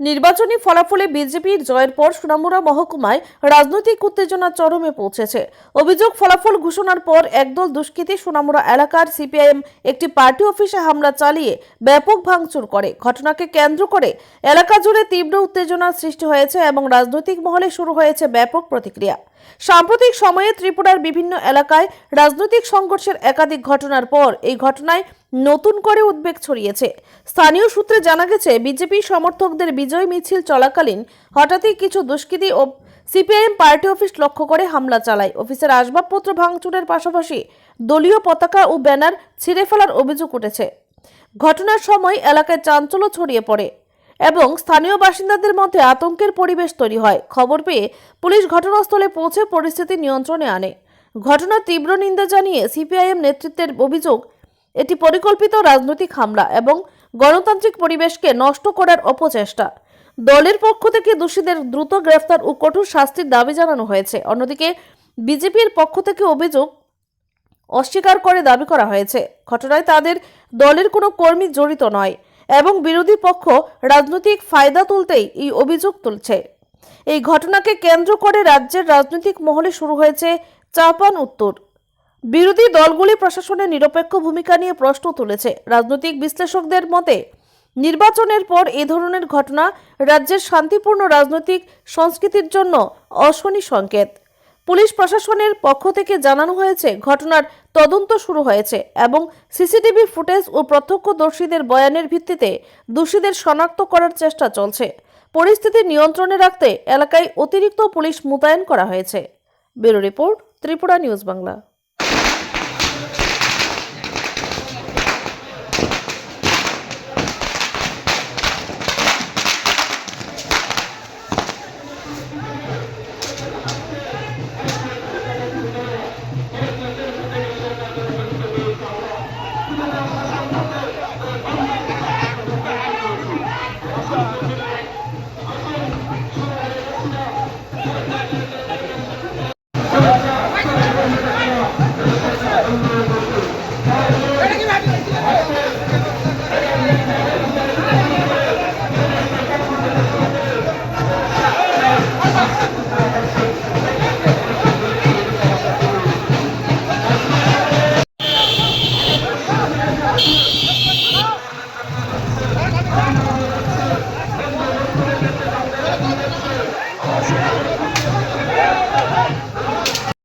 নির্বাচনী ফলাফলে বিজেপির জয়ের পর সোনামুড়া মহকুমায় রাজনৈতিক উত্তেজনা চরমে পৌঁছেছে। অভিযোগ, ফলাফল ঘোষণার পর একদল দুষ্কৃতী সোনামুড়া এলাকার সিপিআইএম একটি পার্টি অফিসে হামলা চালিয়ে ব্যাপক ভাঙচুর করে। ঘটনাকে কেন্দ্র করে এলাকা জুড়ে তীব্র উত্তেজনার সৃষ্টি হয়েছে এবং রাজনৈতিক মহলে শুরু হয়েছে ব্যাপক প্রতিক্রিয়া। সাম্প্রতিক সময়ে ত্রিপুরার বিভিন্ন এলাকায় রাজনৈতিক সংঘর্ষের একাধিক ঘটনার পর এই ঘটনায় নতুন করে উদ্বেগ ছড়িয়েছে। স্থানীয় সূত্রে জানা গেছে, বিজেপি সমর্থকদের বিজয় মিছিল চলাকালীন হঠাৎই কিছু দুষ্কৃতী ও সিপিআইএম পার্টি অফিস লক্ষ্য করে হামলা চালায়। অফিসের আসবাবপত্র ভাঙচুরের পাশাপাশি দলীয় পতাকা ও ব্যানার ছিঁড়ে ফেলার অভিযোগ উঠেছে। ঘটনার সময় এলাকায় চাঞ্চল্য ছড়িয়ে পড়ে এবং স্থানীয় বাসিন্দাদের মধ্যে আতঙ্কের পরিবেশ তৈরি হয়। খবর পেয়ে পুলিশ ঘটনাস্থলে পৌঁছে পরিস্থিতি নিয়ন্ত্রণে আনে। ঘটনার তীব্র নিন্দা জানিয়ে সিপিআইএম নেতৃত্বের অভিযোগ, এটি পরিকল্পিত রাজনৈতিক হামলা এবং গণতান্ত্রিক পরিবেশকে নষ্ট করার অপচেষ্টা। দলের পক্ষ থেকে দোষীদের দ্রুত গ্রেফতার ও কঠোর শাস্তির দাবি জানানো হয়েছে। অন্যদিকে বিজেপির পক্ষ থেকে অভিযোগ অস্বীকার করে দাবি করা হয়েছে, ঘটনায় তাদের দলের কোনো কর্মী জড়িত নয় এবং বিরোধী পক্ষ রাজনৈতিক ফায়দা তুলতেই এই অভিযোগ তুলছে। এই ঘটনাকে কেন্দ্র করে রাজ্যের রাজনৈতিক মহলে শুরু হয়েছে চাপান উত্তর। বিরোধী দলগুলি প্রশাসনের নিরপেক্ষ ভূমিকা নিয়ে প্রশ্ন তুলেছে। রাজনৈতিক বিশ্লেষকদের মতে, নির্বাচনের পর এই ধরনের ঘটনা রাজ্যের শান্তিপূর্ণ রাজনৈতিক সংস্কৃতির জন্য অশনি সংকেত। পুলিশ প্রশাসনের পক্ষ থেকে জানানো হয়েছে, ঘটনার তদন্ত শুরু হয়েছে এবং সিসিটিভি ফুটেজ ও প্রত্যক্ষদর্শীদের বয়ানের ভিত্তিতে দোষীদের শনাক্ত করার চেষ্টা চলছে। পরিস্থিতি নিয়ন্ত্রণে রাখতে এলাকায় অতিরিক্ত পুলিশ মোতায়েন করা হয়েছে। Bureau report, Tripura news Bangla.